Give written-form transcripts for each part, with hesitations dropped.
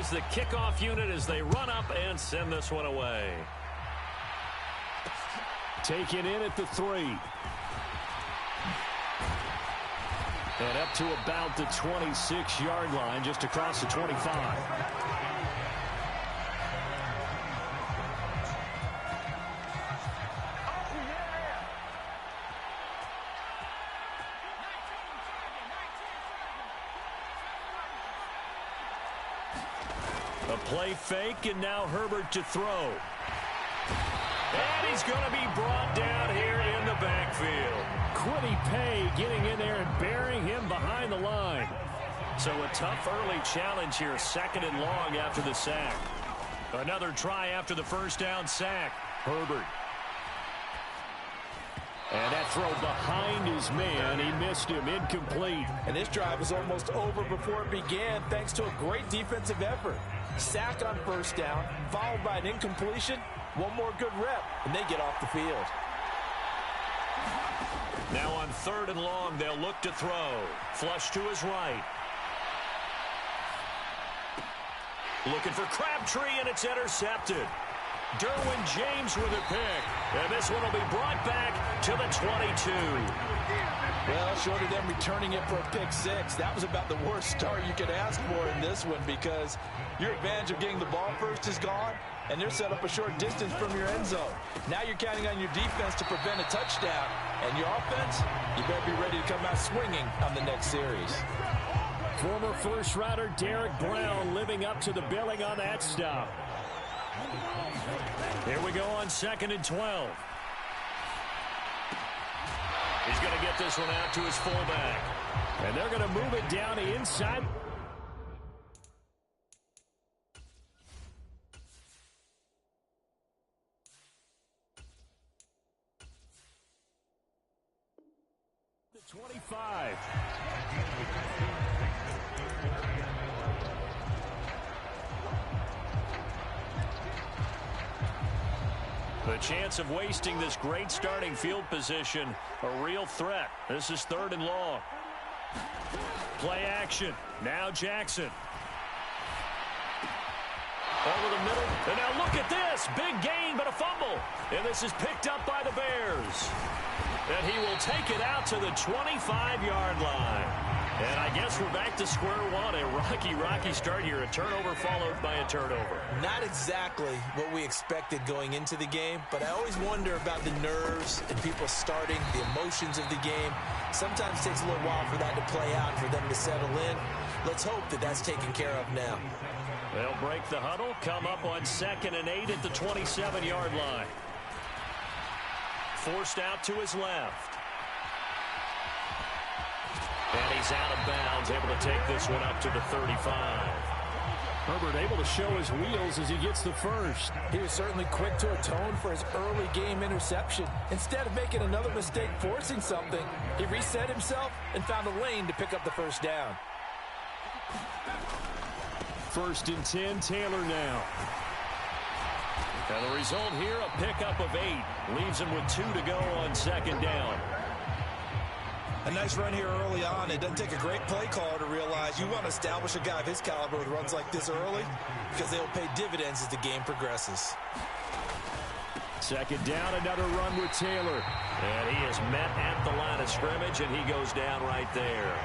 is the kickoff unit as they run up and send this one away. Taken in at the 3. And up to about the 26-yard line, just across the 25. A play fake, and now Herbert to throw. And he's going to be brought down here in the backfield. Quiddy Pay getting in there and burying him behind the line. So a tough early challenge here, 2nd and long after the sack. Another try after the first down sack. Herbert. And that throw behind his man. He missed him. Incomplete. And this drive was almost over before it began thanks to a great defensive effort. Sack on first down, followed by an incompletion. One more good rep, and they get off the field. Now on 3rd and long, they'll look to throw. Flush to his right. Looking for Crabtree, and it's intercepted. Derwin James with a pick. And this one will be brought back to the 22. Well, short of them returning it for a pick 6, that was about the worst start you could ask for in this one because your advantage of getting the ball first is gone, and they're set up a short distance from your end zone. Now you're counting on your defense to prevent a touchdown, and your offense, you better be ready to come out swinging on the next series. Former first-rounder Derek Brown living up to the billing on that stop. Here we go on 2nd and 12. He's going to get this one out to his fullback. And they're going to move it down inside. The 25. The chance of wasting this great starting field position, a real threat. This is 3rd and long. Play action. Now Jackson. Over the middle. And now look at this. Big gain, but a fumble. And this is picked up by the Bears. And he will take it out to the 25-yard line. And I guess we're back to square one. A rocky start here. A turnover followed by a turnover. Not exactly what we expected going into the game, but I always wonder about the nerves and people starting, the emotions of the game. Sometimes it takes a little while for that to play out and for them to settle in. Let's hope that that's taken care of now. They'll break the huddle, come up on 2nd and 8 at the 27-yard line. Forced out to his left. And he's out of bounds, able to take this one up to the 35. Herbert able to show his wheels as he gets the first. He was certainly quick to atone for his early game interception. Instead of making another mistake forcing something, he reset himself and found a lane to pick up the first down. 1st and 10, Taylor now. And the result here, a pickup of 8. Leaves him with 2 to go on 2nd down. A nice run here early on. It doesn't take a great play caller to realize you want to establish a guy of his caliber with runs like this early because they'll pay dividends as the game progresses. 2nd down, another run with Taylor. And he is met at the line of scrimmage, and he goes down right there.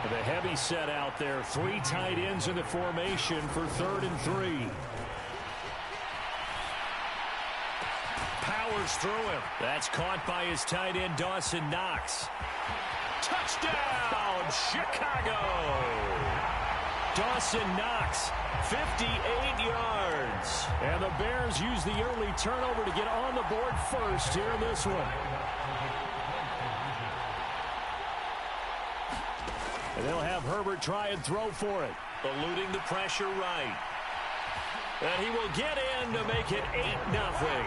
The heavy set out there. 3 tight ends in the formation for 3rd and 3. Powers through him. That's caught by his tight end, Dawson Knox. Touchdown, Chicago! Dawson Knox, 58 yards. And the Bears use the early turnover to get on the board first here in this one. And they'll have Herbert try and throw for it. Eluding the pressure right. And he will get in to make it 8-0.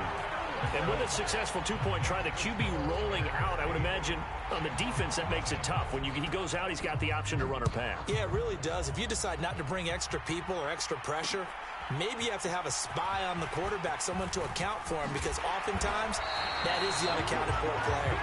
And with a successful 2-point try, the QB rolling out, I would imagine on the defense that makes it tough. When he goes out, he's got the option to run or pass. Yeah, it really does. If you decide not to bring extra people or extra pressure, maybe you have to have a spy on the quarterback, someone to account for him, because oftentimes that is the unaccounted for player.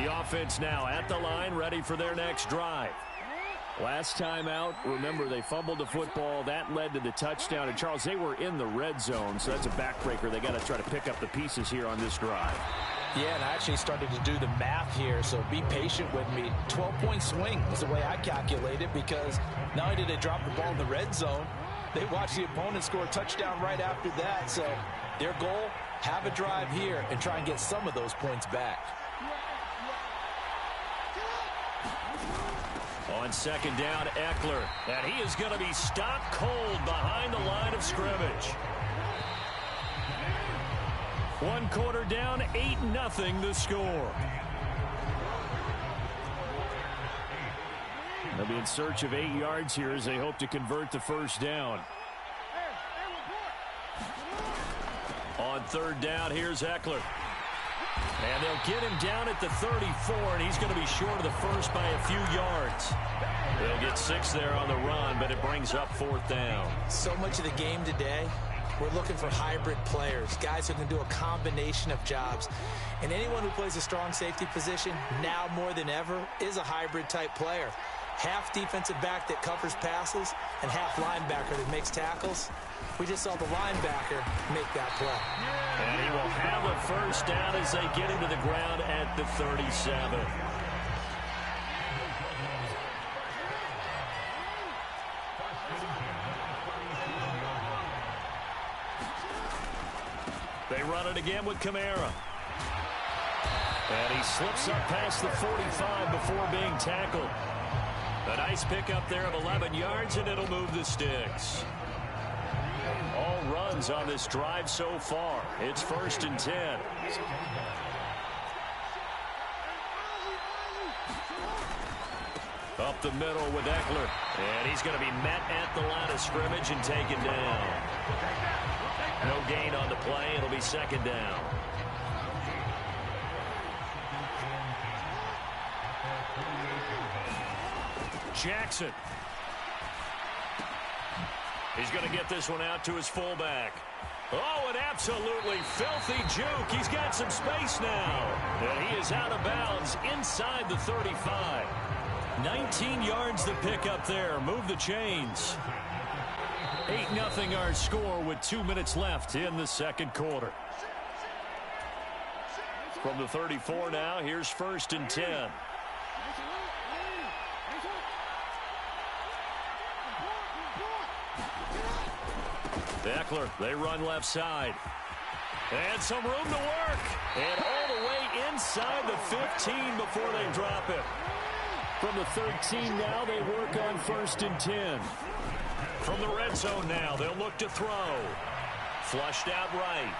The offense now at the line, ready for their next drive. Last time out, remember, they fumbled the football. That led to the touchdown. And, Charles, they were in the red zone, so that's a backbreaker. They got to try to pick up the pieces here on this drive. Yeah, and I actually started to do the math here, so be patient with me. 12-point swing is the way I calculate it, because not only did they drop the ball in the red zone, they watched the opponent score a touchdown right after that. So their goal, have a drive here and try and get some of those points back. On second down, Eckler. And he is going to be stopped cold behind the line of scrimmage. 1 quarter down, 8-0 the score. They'll be in search of 8 yards here as they hope to convert the first down. On third down, here's Eckler. And they'll get him down at the 34, and he's going to be short of the first by a few yards. They'll get 6 there on the run, but it brings up 4th down. So much of the game today, we're looking for hybrid players, guys who can do a combination of jobs. And anyone who plays a strong safety position, now more than ever, is a hybrid type player. Half defensive back that covers passes and half linebacker that makes tackles. We just saw the linebacker make that play. And he will have a first down as they get him to the ground at the 37. They run it again with Kamara. And he slips up past the 45 before being tackled. A nice pickup there of 11 yards, and it'll move the sticks. All runs on this drive so far. It's 1st and 10. Up the middle with Eckler. And he's going to be met at the line of scrimmage and taken down. No gain on the play. It'll be 2nd down. Jackson. He's going to get this one out to his fullback. Oh, an absolutely filthy juke. He's got some space now. And he is out of bounds inside the 35. 19 yards to pick up there. Move the chains. 8-0 our score with 2 minutes left in the second quarter. From the 34 now, here's 1st and 10. Eckler, they run left side. And some room to work. And all the way inside the 15 before they drop it. From the 13 now, they work on 1st and 10. From the red zone now, they'll look to throw. Flushed out right.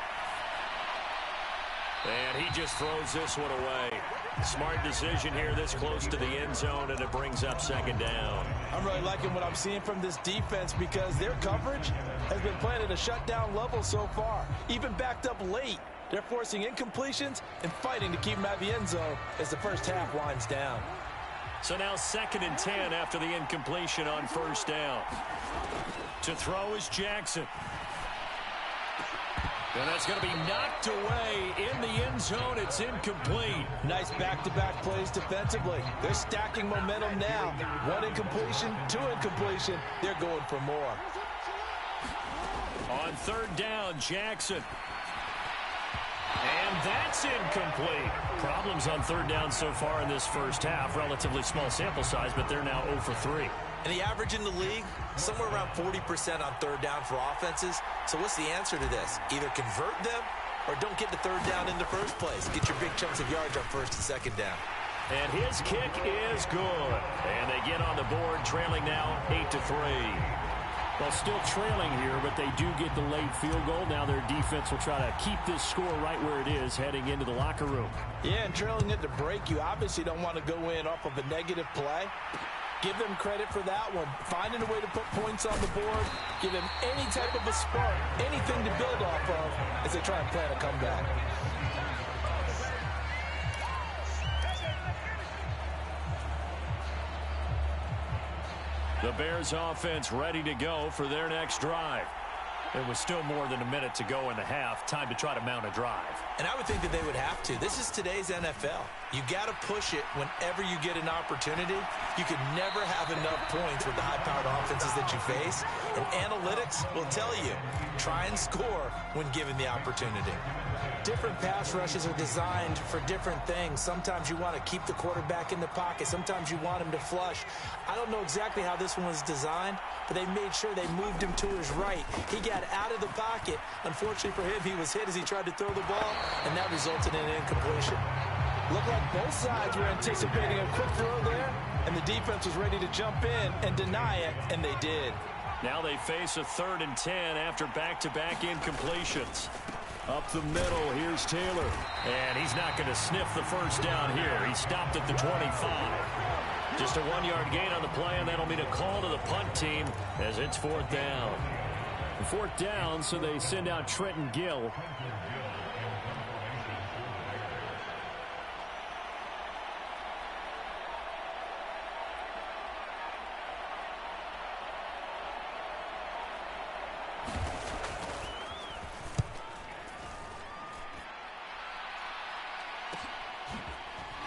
And he just throws this one away. Smart decision here this close to the end zone, and it brings up 2nd down. I'm really liking what I'm seeing from this defense because their coverage has been playing at a shutdown level so far. Even backed up late, they're forcing incompletions and fighting to keep them out of the end zone as the first half winds down. So now 2nd and 10 after the incompletion on 1st down. To throw is Jackson. And that's going to be knocked away in the end zone. It's incomplete. Nice back-to-back plays defensively. They're stacking momentum now. 1 incompletion, 2 incompletion. They're going for more. On 3rd down, Jackson. And that's incomplete. Problems on 3rd down so far in this first half. Relatively small sample size, but they're now 0 for 3. And the average in the league, somewhere around 40% on 3rd down for offenses. So what's the answer to this? Either convert them or don't get the 3rd down in the first place. Get your big chunks of yards on 1st and 2nd down. And his kick is good. And they get on the board, trailing now 8-3. Well, still trailing here, but they do get the late field goal. Now their defense will try to keep this score right where it is heading into the locker room. Yeah, and trailing at the break, you obviously don't want to go in off of a negative play. Give them credit for that one. Finding a way to put points on the board. Give them any type of a spark, anything to build off of as they try and plan a comeback. The Bears offense ready to go for their next drive. There was still more than a minute to go in the half. Time to try to mount a drive. And I would think that they would have to. This is today's NFL. You got to push it whenever you get an opportunity. You can never have enough points with the high-powered offenses that you face. And analytics will tell you, try and score when given the opportunity. Different pass rushes are designed for different things. Sometimes you want to keep the quarterback in the pocket. Sometimes you want him to flush. I don't know exactly how this one was designed, but they made sure they moved him to his right. He got out of the pocket. Unfortunately for him, he was hit as he tried to throw the ball, and that resulted in an incompletion. Looked like both sides were anticipating a quick throw there, and the defense was ready to jump in and deny it, and they did. Now they face a 3rd and 10 after back-to-back incompletions. Up the middle, here's Taylor. And he's not going to sniff the first down here. He stopped at the 25. Just a 1-yard gain on the play, and that'll mean a call to the punt team as it's 4th down. 4th down, so they send out Trenton Gill.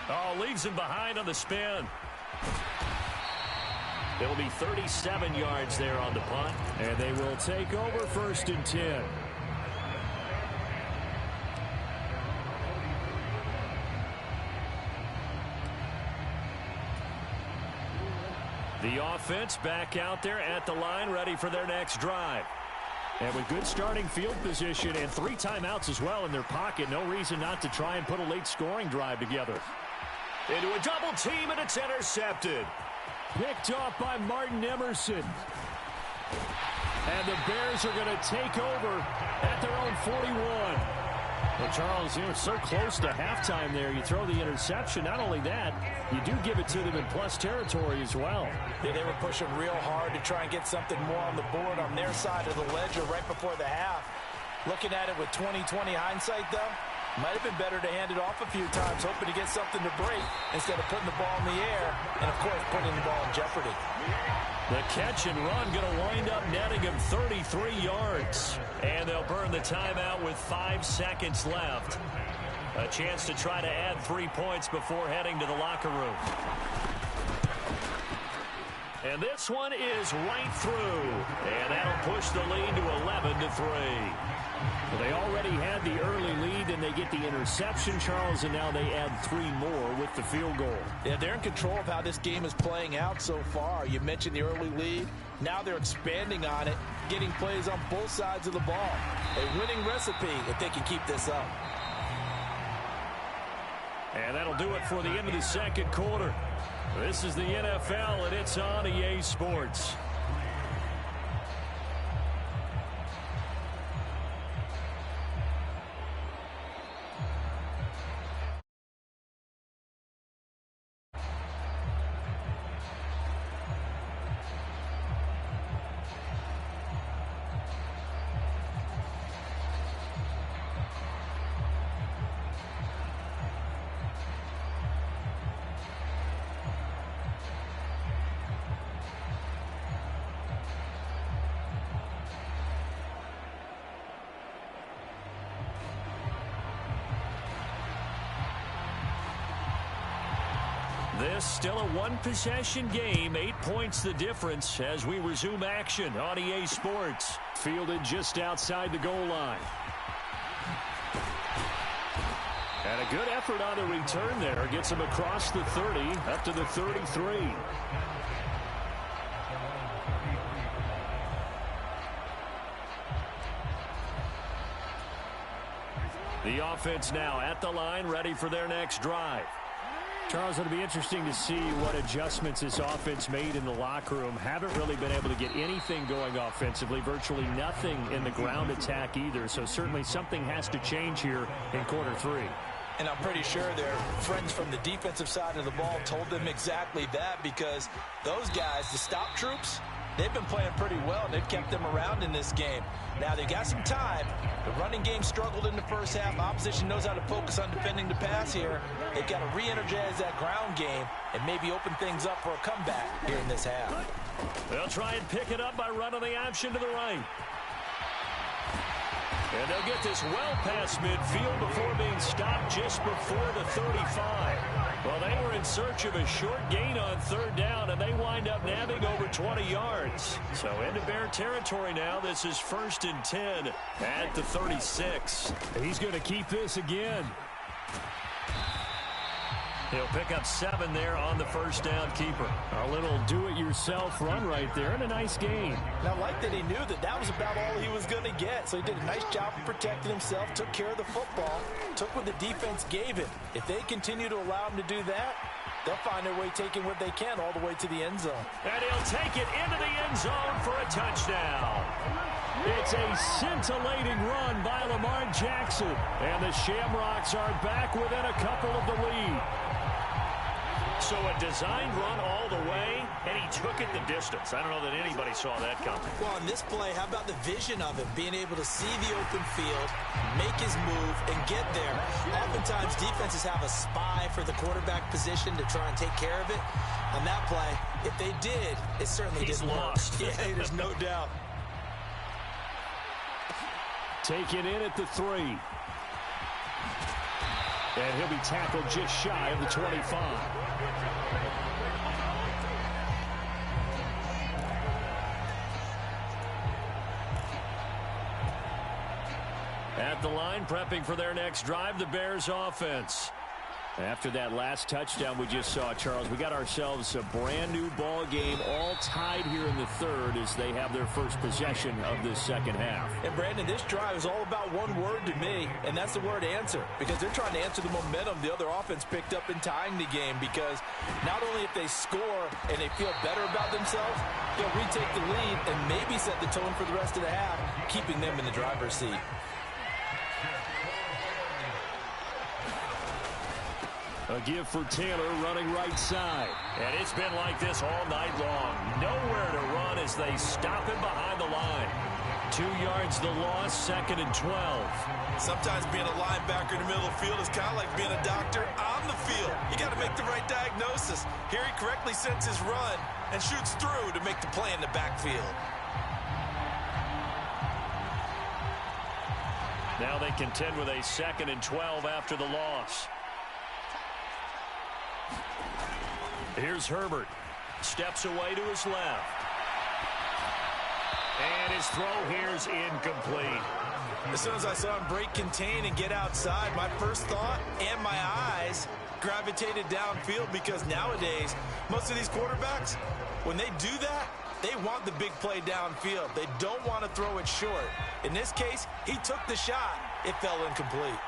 Oh, leaves him behind on the spin. It'll be 37 yards there on the punt. And they will take over 1st and 10. The offense back out there at the line, ready for their next drive. And with good starting field position and 3 timeouts as well in their pocket, no reason not to try and put a late scoring drive together. Into a double team, and it's intercepted. Picked off by Martin Emerson. And the Bears are going to take over at their own 41. Well, Charles, you're so close to halftime there. You throw the interception. Not only that, you do give it to them in plus territory as well. Yeah, they were pushing real hard to try and get something more on the board on their side of the ledger right before the half. Looking at it with 20/20 hindsight, though, might have been better to hand it off a few times, hoping to get something to break instead of putting the ball in the air and, of course, putting the ball in jeopardy. The catch and run going to wind up netting him 33 yards. And they'll burn the timeout with 5 seconds left. A chance to try to add 3 points before heading to the locker room. And this one is right through. And that'll push the lead to 11-3. Well, they already had the early lead, and they get the interception, Charles, and now they add 3 more with the field goal. Yeah, they're in control of how this game is playing out so far. You mentioned the early lead. Now they're expanding on it, getting plays on both sides of the ball. A winning recipe if they can keep this up. And that'll do it for the end of the second quarter. This is the NFL, and it's on EA Sports. This still a one-possession game. 8 points the difference as we resume action on EA Sports. Fielded just outside the goal line. And a good effort on the return there. Gets him across the 30, up to the 33. The offense now at the line, ready for their next drive. Charles, it'll be interesting to see what adjustments this offense made in the locker room. Haven't really been able to get anything going offensively, virtually nothing in the ground attack either. So certainly something has to change here in quarter 3. And I'm pretty sure their friends from the defensive side of the ball told them exactly that, because those guys, the stop troops, they've been playing pretty well, and they've kept them around in this game. Now, they got some time. The running game struggled in the first half. Opposition knows how to focus on defending the pass here. They've got to re-energize that ground game and maybe open things up for a comeback here in this half. They'll try and pick it up by running the option to the right. And they'll get this well past midfield before being stopped just before the 35. Well, they were in search of a short gain on third down, and they wind up nabbing over 20 yards. So into Bear territory now. This is 1st and 10 at the 36. He's going to keep this again. He'll pick up 7 there on the first down keeper. A little do-it-yourself run right there, and a nice gain. And I like that he knew that that was about all he was going to get. So he did a nice job of protecting himself, took care of the football, took what the defense gave him. If they continue to allow him to do that, they'll find their way taking what they can all the way to the end zone. And he'll take it into the end zone for a touchdown. It's a scintillating run by Lamar Jackson. And the Shamrocks are back within a couple of the lead. So a designed run all the way, and he took it the distance. I don't know that anybody saw that coming. Well, on this play, how about the vision of him, being able to see the open field, make his move, and get there. Oftentimes, defenses have a spy for the quarterback position to try and take care of it. On that play, if they did, it certainly didn't lost. work. Yeah, there's no doubt. Taken in at the 3. And he'll be tackled just shy of the 25. At the line, prepping for their next drive, the Bears offense. After that last touchdown we just saw, Charles, we got ourselves a brand new ball game, all tied here in the third as they have their first possession of this second half. And Brandon, this drive is all about one word to me, and that's the word answer, because they're trying to answer the momentum the other offense picked up in tying the game, because not only if they score and they feel better about themselves, they'll retake the lead and maybe set the tone for the rest of the half, keeping them in the driver's seat. A give for Taylor running right side. And it's been like this all night long. Nowhere to run as they stop him behind the line. 2 yards the loss, 2nd and 12. Sometimes being a linebacker in the middle of the field is kind of like being a doctor on the field. You got to make the right diagnosis. Here he correctly sets his run and shoots through to make the play in the backfield. Now they contend with a 2nd and 12 after the loss. Here's Herbert. Steps away to his left. And his throw here is incomplete. As soon as I saw him break contain and get outside, my first thought and my eyes gravitated downfield, because nowadays, most of these quarterbacks, when they do that, they want the big play downfield. They don't want to throw it short. In this case, he took the shot. It fell incomplete.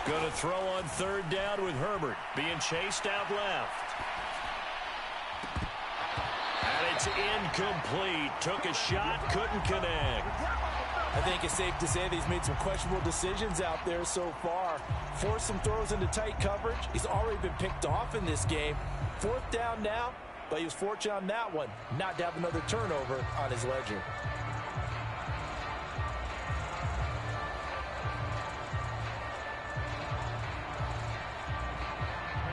Going to throw on 3rd down with Herbert. Being chased out left. And it's incomplete. Took a shot, couldn't connect. I think it's safe to say that he's made some questionable decisions out there so far. Forced some throws into tight coverage. He's already been picked off in this game. 4th down now, but he was fortunate on that one not to have another turnover on his ledger.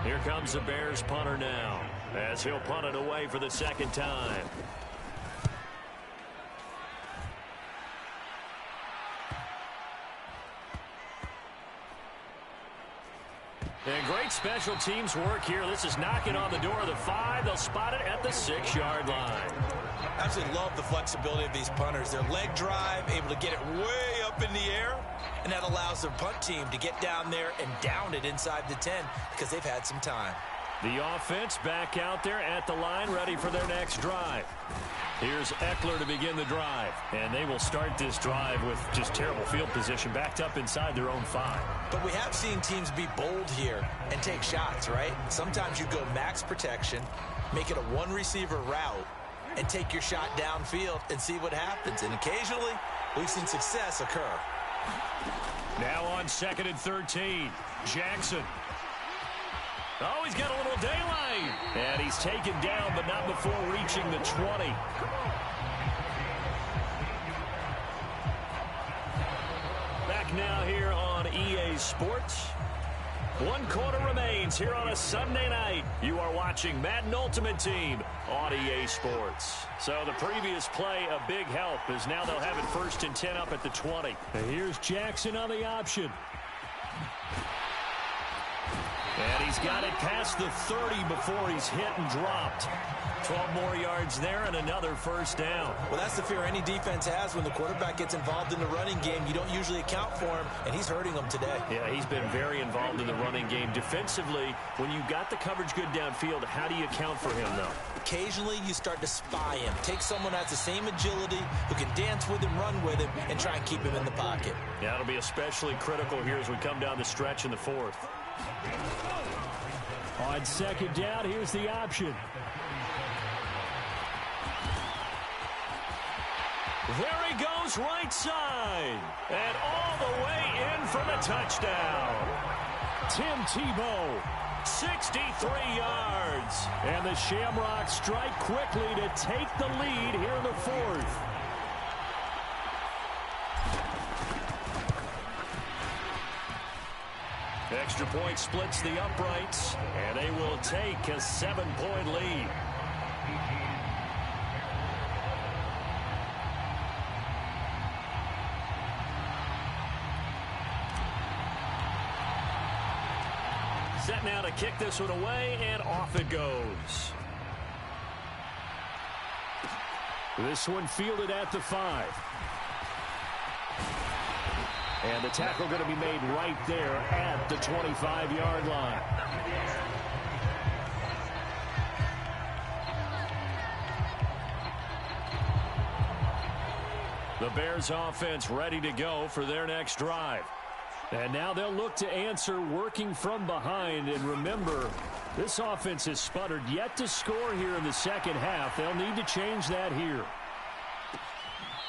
Here comes the Bears punter now, as he'll punt it away for the 2nd time. And great special teams work here. This is knocking on the door of the 5. They'll spot it at the 6-yard line. I absolutely love the flexibility of these punters. Their leg drive, able to get it way up in the air, and that allows their punt team to get down there and down it inside the 10 because they've had some time. The offense back out there at the line, ready for their next drive. Here's Eckler to begin the drive. And they will start this drive with just terrible field position, backed up inside their own 5. But we have seen teams be bold here and take shots, right? Sometimes you go max protection, make it a one-receiver route, and take your shot downfield and see what happens. And occasionally, we've seen success occur. Now on 2nd and 13, Jackson. Oh, he's got a little daylight. And he's taken down, but not before reaching the 20. Back now here on EA Sports. 1 quarter remains. happens here on a Sunday night. You are watching Madden Ultimate Team on EA Sports. So the previous play, a big help, as now they'll have it 1st and 10 up at the 20. And here's Jackson on the option. And he's got it past the 30 before he's hit and dropped. 12 more yards there and another 1st down. Well, that's the fear any defense has when the quarterback gets involved in the running game. You don't usually account for him, and he's hurting them today. Yeah, he's been very involved in the running game. Defensively, when you've got the coverage good downfield, how do you account for him, though? Occasionally, you start to spy him. Take someone that's the same agility, who can dance with him, run with him, and try and keep him in the pocket. Yeah, it'll be especially critical here as we come down the stretch in the 4th. On 2nd down, here's the option. There he goes, right side. And all the way in for the touchdown. Tim Tebow. 63 yards. And the Shamrocks strike quickly to take the lead here in the 4th. Extra point splits the uprights, and they will take a 7-point lead. Set now to kick this one away, and off it goes. This one fielded at the 5. And the tackle going to be made right there at the 25-yard line. The Bears offense ready to go for their next drive. And now they'll look to answer working from behind. And remember, this offense has sputtered yet to score here in the second half. They'll need to change that here.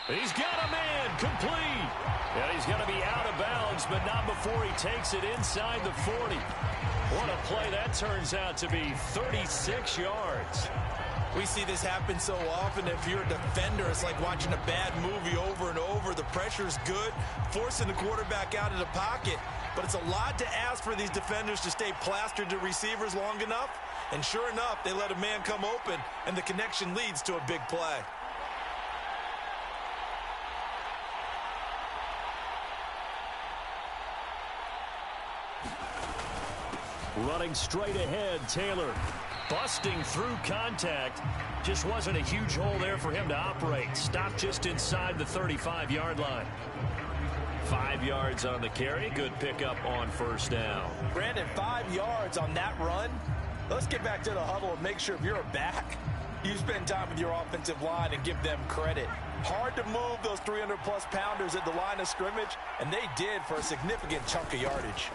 He's got a man complete. And he's going to be out of bounds, but not before he takes it inside the 40. What a play that turns out to be, 36 yards. We see this happen so often. If you're a defender, it's like watching a bad movie over and over. The pressure's good, forcing the quarterback out of the pocket. But it's a lot to ask for these defenders to stay plastered to receivers long enough. And sure enough, they let a man come open, and the connection leads to a big play. Running straight ahead, Taylor. Busting through contact. Just wasn't a huge hole there for him to operate. Stopped just inside the 35-yard line. 5 yards on the carry. Good pickup on 1st down. Brandon, 5 yards on that run. Let's get back to the huddle and make sure if you're a back, you spend time with your offensive line and give them credit. Hard to move those 300-plus pounders at the line of scrimmage, and they did for a significant chunk of yardage.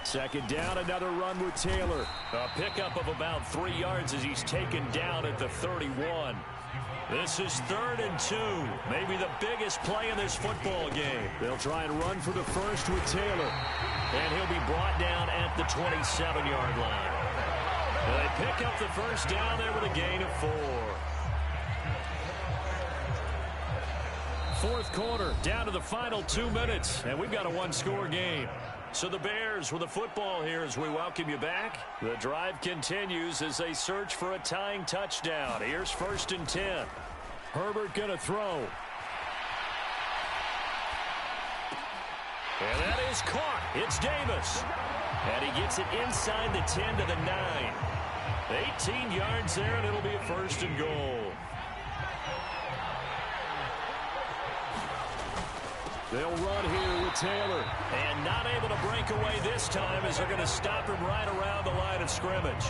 2nd down, another run with Taylor. A pickup of about 3 yards as he's taken down at the 31. This is 3rd and 2. Maybe the biggest play in this football game. They'll try and run for the 1st with Taylor. And he'll be brought down at the 27-yard line. And they pick up the 1st down there with a gain of 4. 4th quarter, down to the final 2 minutes. And we've got a 1-score game. So the Bears with the football here as we welcome you back. The drive continues as they search for a tying touchdown. Here's 1st and 10. Herbert going to throw. And that is caught. It's Davis. And he gets it inside the 10 to the 9. 18 yards there, and it'll be a 1st and goal. They'll run here with Taylor. And not able to break away this time as they're going to stop him right around the line of scrimmage.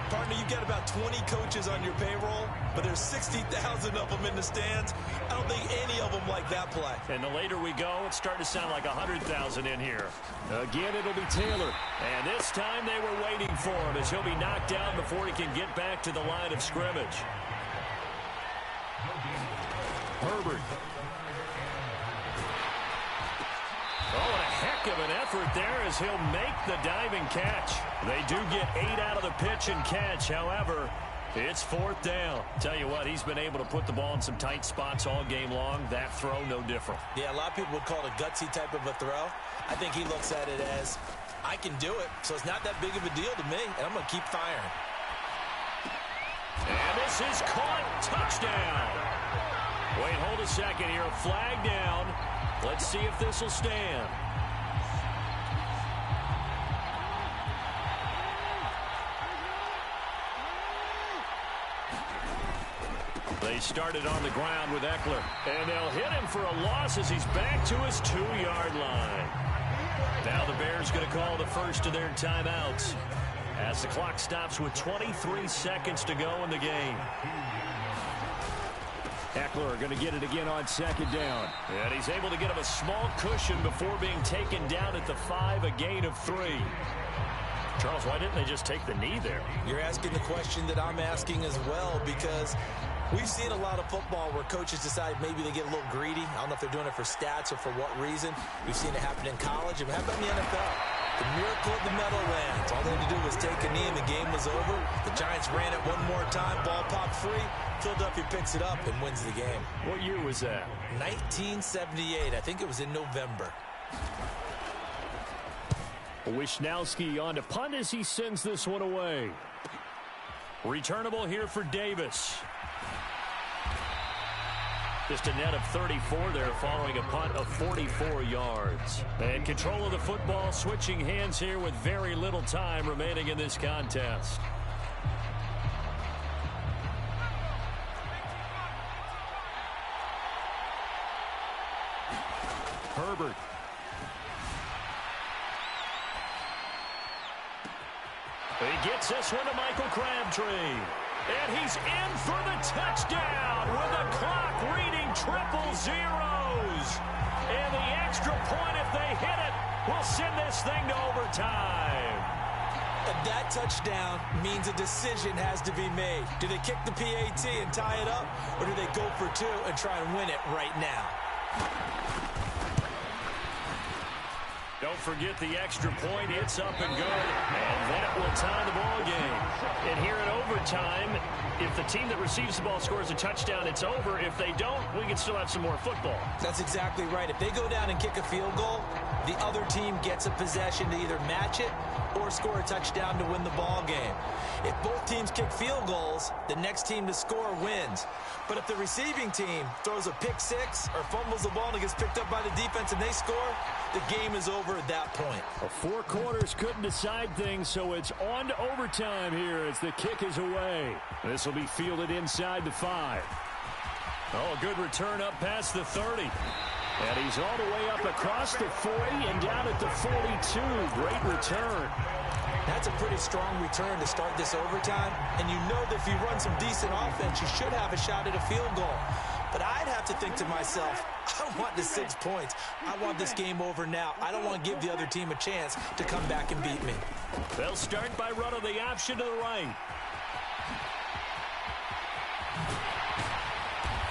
Partner, you've got about 20 coaches on your payroll, but there's 60,000 of them in the stands. I don't think any of them like that play. And the later we go, it's starting to sound like 100,000 in here. Again, it'll be Taylor. And this time they were waiting for him as he'll be knocked down before he can get back to the line of scrimmage. Herbert. Oh, and a heck of an effort there as he'll make the diving catch. They do get 8 out of the pitch and catch. However, It's fourth down. Tell you what, he's been able to put the ball in some tight spots all game long. That throw, no different. Yeah, a lot of people would call it a gutsy type of a throw. I think he looks at it as, I can do it, so it's not that big of a deal to me, and I'm going to keep firing. And this is caught. Touchdown. Wait, hold a second here. Flag down. Let's see if this will stand. They started on the ground with Eckler. And they'll hit him for a loss as he's back to his 2-yard line. Now the Bears going to call the first of their timeouts as the clock stops with 23 seconds to go in the game. Eckler going to get it again on second down. And he's able to get him a small cushion before being taken down at the 5, a gain of 3. Charles, why didn't they just take the knee there? You're asking the question that I'm asking as well, because we've seen a lot of football where coaches decide maybe they get a little greedy. I don't know if they're doing it for stats or for what reason. We've seen it happen in college. And how about in the NFL? The miracle of the Meadowlands. All they had to do was take a knee and the game was over. The Giants ran it one more time. Ball popped free. Philadelphia picks it up and wins the game. What year was that? 1978. I think it was in November. Wisnowski on to punt as he sends this one away. Returnable here for Davis. Just a net of 34 there following a punt of 44 yards. And control of the football switching hands here with very little time remaining in this contest. Herbert. He gets this one to Michael Crabtree. And he's in for the touchdown with the clock reading triple zeros. And the extra point, if they hit it, will send this thing to overtime. And that touchdown means a decision has to be made. Do they kick the PAT and tie it up, or do they go for 2 and try and win it right now? Don't forget the extra point. It's up and good. And that will tie the ball game. And here in overtime, if the team that receives the ball scores a touchdown, it's over. If they don't, we can still have some more football. That's exactly right. If they go down and kick a field goal, the other team gets a possession to either match it or score a touchdown to win the ball game. If both teams kick field goals, the next team to score wins. But if the receiving team throws a pick 6 or fumbles the ball and it gets picked up by the defense and they score, the game is over at that point. 4 quarters couldn't decide things, so it's on to overtime here as the kick is away. This will be fielded inside the 5. Oh, good return up past the 30. And he's all the way up across the 40 and down at the 42. Great return. That's a pretty strong return to start this overtime. And you know that if you run some decent offense, you should have a shot at a field goal. But I'd have to think to myself, I want the 6 points. I want this game over now. I don't want to give the other team a chance to come back and beat me. They'll start by running the option to the right.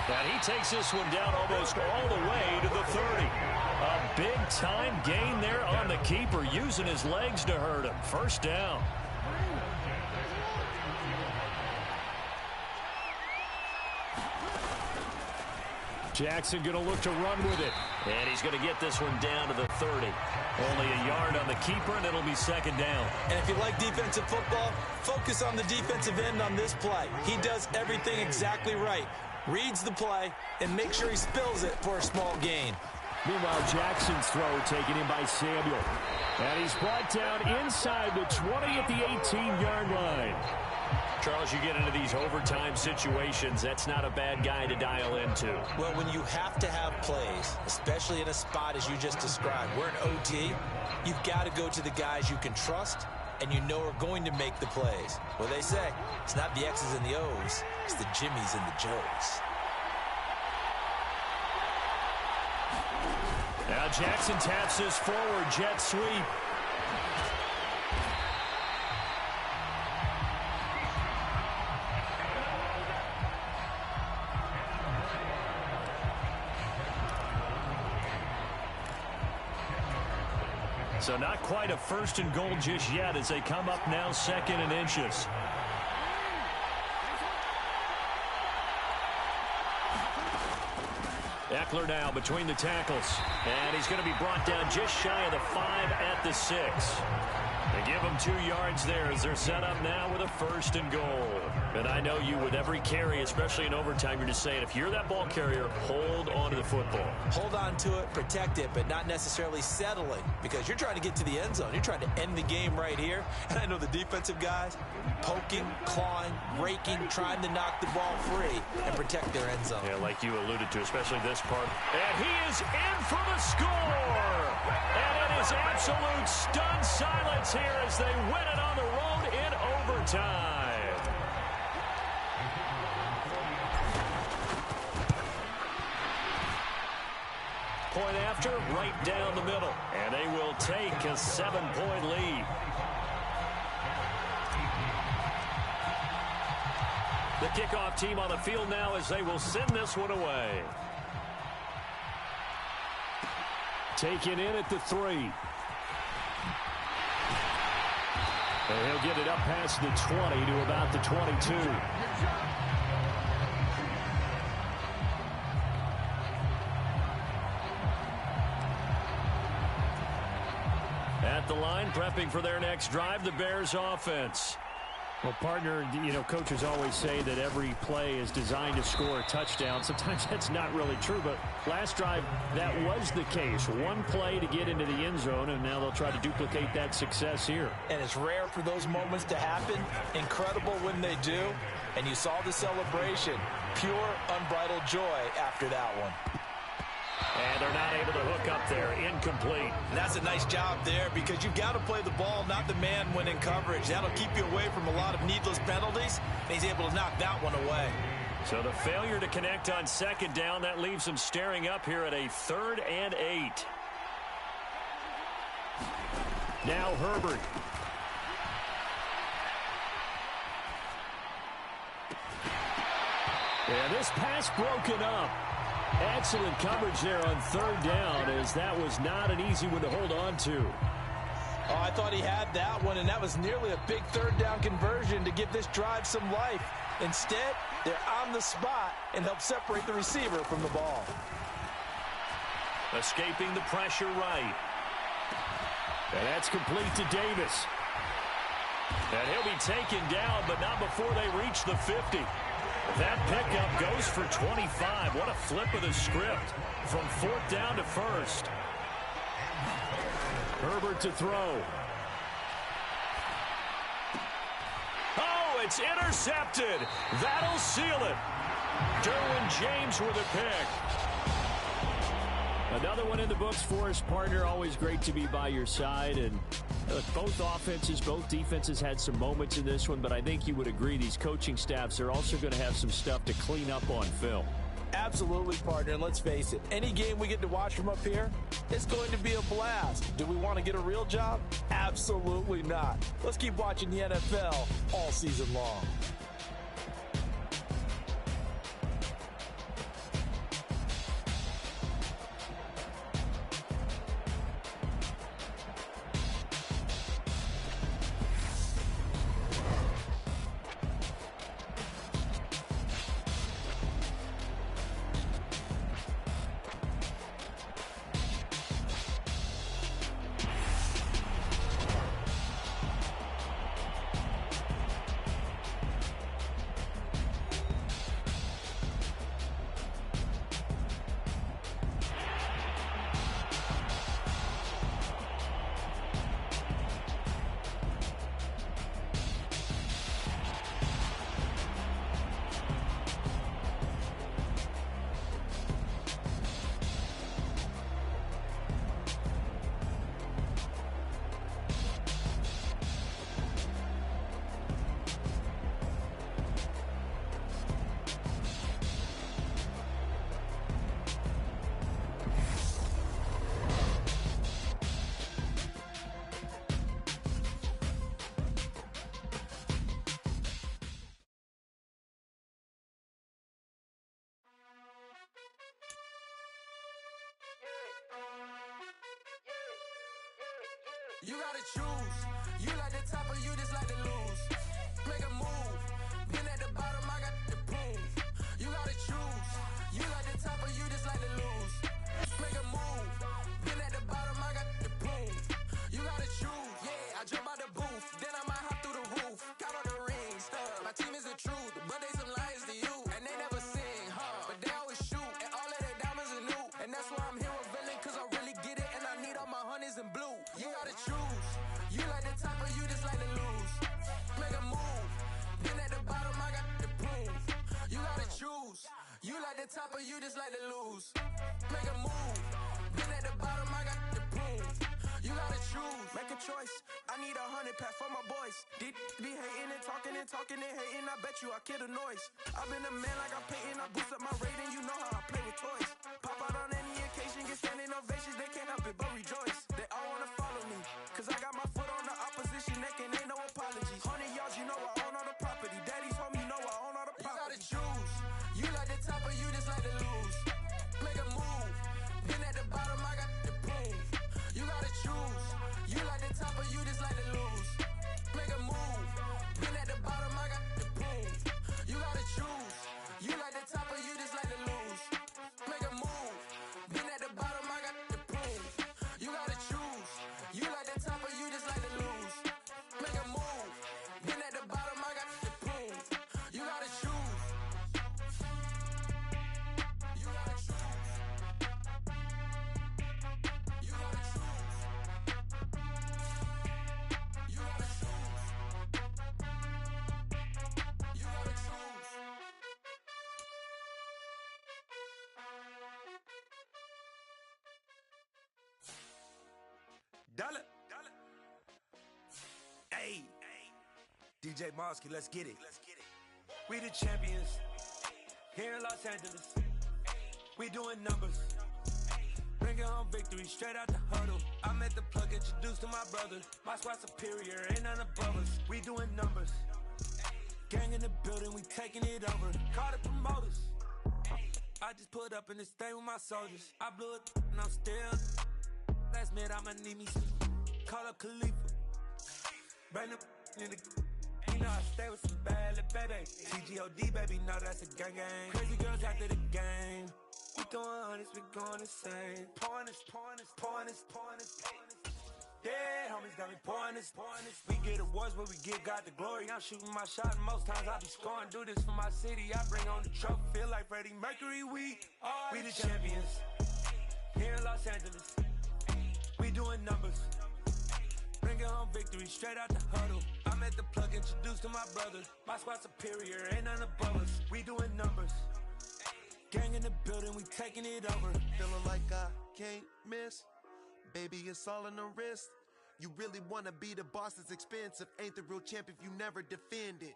And he takes this one down almost all the way to the 30. A big-time gain there on the keeper, using his legs to hurt him. First down. Jackson going to look to run with it. And he's going to get this one down to the 30. Only a yard on the keeper, and it'll be second down. And if you like defensive football, focus on the defensive end on this play. He does everything exactly right. Reads the play and makes sure he spills it for a small gain. Meanwhile, Jackson's throw taken in by Samuel. And he's brought down inside the 20 at the 18-yard line. Charles, you get into these overtime situations, that's not a bad guy to dial into. Well, when you have to have plays, especially in a spot as you just described, we're in OT, you've got to go to the guys you can trust and you know are going to make the plays. Well, they say it's not the X's and the O's, it's the Jimmies and the Joes. Now Jackson taps this forward jet sweep. So not quite a first and goal just yet as they come up now second and inches. Eckler now between the tackles. And he's going to be brought down just shy of the 5 at the 6. They give him 2 yards there as they're set up now with a 1st and goal. And I know you, with every carry, especially in overtime, you're just saying, if you're that ball carrier, hold on to the football. Hold on to it, protect it, but not necessarily settling, because you're trying to get to the end zone. You're trying to end the game right here. And I know the defensive guys, poking, clawing, raking, trying to knock the ball free and protect their end zone. Yeah, like you alluded to, especially this part. And he is in for the score! And it is absolute stunned silence here as they win it on the road in overtime. Point after, right down the middle. And they will take a 7-point lead. The kickoff team on the field now as they will send this one away. Taken in at the 3. And he'll get it up past the 20 to about the 22. At the line, prepping for their next drive, the Bears offense. Well, partner, you know, coaches always say that every play is designed to score a touchdown. Sometimes that's not really true, but last drive, that was the case. One play to get into the end zone, and now they'll try to duplicate that success here. And it's rare for those moments to happen. Incredible when they do. And you saw the celebration. Pure, unbridled joy after that one. And they're not able to hook up there. Incomplete. And that's a nice job there, because you've got to play the ball, not the man when in coverage. That'll keep you away from a lot of needless penalties. And he's able to knock that one away. So the failure to connect on 2nd down, that leaves them staring up here at a 3rd and 8. Now Herbert. And this pass broken up. Excellent coverage there on 3rd down, as that was not an easy one to hold on to. Oh, I thought he had that one, and that was nearly a big 3rd down conversion to give this drive some life. Instead, they're on the spot and help separate the receiver from the ball. Escaping the pressure right. And that's complete to Davis. And he'll be taken down, but not before they reach the 50. That pickup goes for 25. What a flip of the script from 4th down to 1st. Herbert to throw. Oh, it's intercepted. That'll seal it. Derwin James with a pick. Another one in the books for his partner. Always great to be by your side. And both offenses, both defenses had some moments in this one, but I think you would agree these coaching staffs are also going to have some stuff to clean up on film. Absolutely, partner, and let's face it, any game we get to watch from up here, it's going to be a blast. Do we want to get a real job? Absolutely not. Let's keep watching the NFL all season long. You gotta choose. You like the top or you just like to lose. Make a move. Been at the bottom, I got the proof. You gotta choose. You like the top or you just like to lose. the top of you just like to lose. Make a move. Been at the bottom, I got the prove. You gotta choose. Make a choice. I need 100 pack for my boys. Be hating and talking and hating. I bet you I kill the noise. I've been a man like I'm Peyton. I boost up my rating. You know how I play with toys. Pop out on any occasion, get standing ovations. They can't help it but rejoice. They all wanna follow me. Cause I got my foot on the opposition neck and ain't no apologies. 100 yards, you know I own all the property. Daddy's home, you know I own all the property. You gotta choose. You like the top or you just like to lose. Make a move. Been at the bottom, I got the prove. You gotta choose. You like the top or you just like to lose. Make a move. Been at the bottom, I got the prove. You gotta choose. You like the top or you just like to lose. Make a move. Been at the bottom, I got the prove. You gotta choose. You like the top or you just like to lose. Make a move. Been at the bottom, I got the prove. You gotta choose. You gotta choose. You gotta choose. You gotta choose. You gotta choose. Dollar. Hey. DJ Mosky, let's get it. We the champions. Here in Los Angeles. We doing numbers. Bringing home victory straight out the huddle. I'm at the plug, introduced to my brother. My squad superior, ain't none above us. We doing numbers. Gang in the building, we taking it over. Call the promoters. I just put up in this thing with my soldiers. I blew it and I'm still. Last minute I'ma need me some. Call up Khalifa. Bring them in the. You know I stay with some bad little baby. TGOD baby, know that's a gang gang. Crazy girls after the game. We throwing hundreds, we going insane. Pouring this. Yeah, homies got me pouring this. We get awards, but we give God the glory. I'm shooting my shot, and most times I be scoring. Do this for my city, I bring on the trophy. Feel like Freddie Mercury, we the champions. Here in Los Angeles, we doing numbers. Bringing home victory straight out the huddle. I'm at the plug, introduced to my brother. My squad superior, ain't none above us. We doing numbers. Gang in the building, we taking it over. Feeling like I can't miss. Baby, it's all in the wrist. You really wanna be the boss, it's expensive. Ain't the real champ if you never defend it.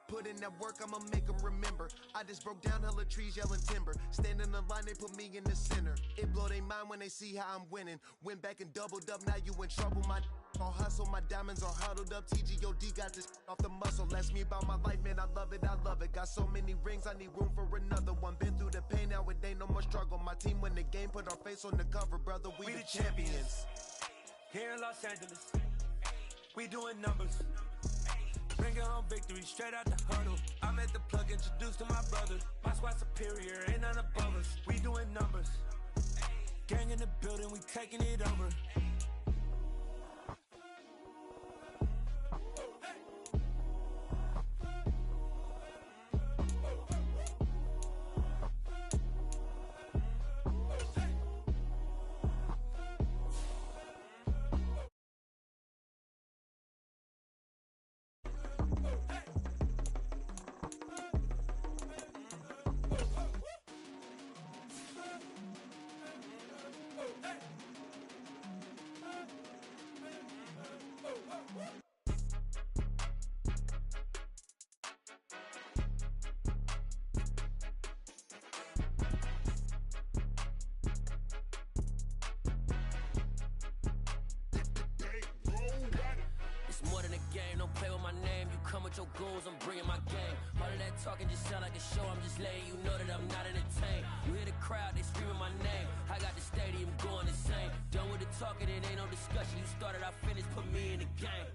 Put in that work, I'ma make them remember. I just broke down hella trees, yelling timber. Stand in the line, they put me in the center. It blow their mind when they see how I'm winning. Went back and doubled up, now you in trouble. My all hustle, my diamonds are huddled up. TGOD got this off the muscle. Ask me about my life, man, I love it. Got so many rings, I need room for another one. Been through the pain, now it ain't no more struggle. My team win the game, put our face on the cover, brother. We the champions. Here in Los Angeles, we doing numbers. Bringing home victory straight out the huddle. I'm at the plug, introduced to my brother. My squad superior, ain't none above us. We doing numbers. Gang in the building, we taking it over. Your goals, I'm bringing my game. All of that talking just sound like a show. I'm just letting you know that I'm not entertained. You hear the crowd, they screaming my name. I got the stadium going insane. Done with the talking, it ain't no discussion. You started, I finished, put me in the game.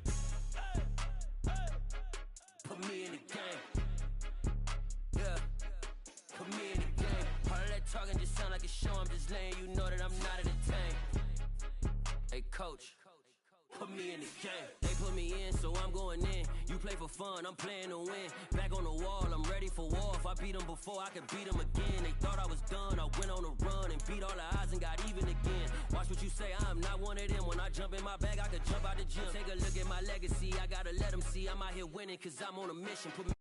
Put me in the game. Yeah, put me in the game. All of that talking just sound like a show. I'm just letting you know that I'm not entertained. Hey, coach. Put me in the game. They put me in, so I'm going in. You play for fun, I'm playing to win. Back on the wall, I'm ready for war. If I beat them before, I could beat them again. They thought I was done, I went on a run and beat all the odds and got even again. Watch what you say, I'm not one of them. When I jump in my bag, I could jump out the gym. Take a look at my legacy, I gotta let them see I'm out here winning, cause I'm on a mission. Put me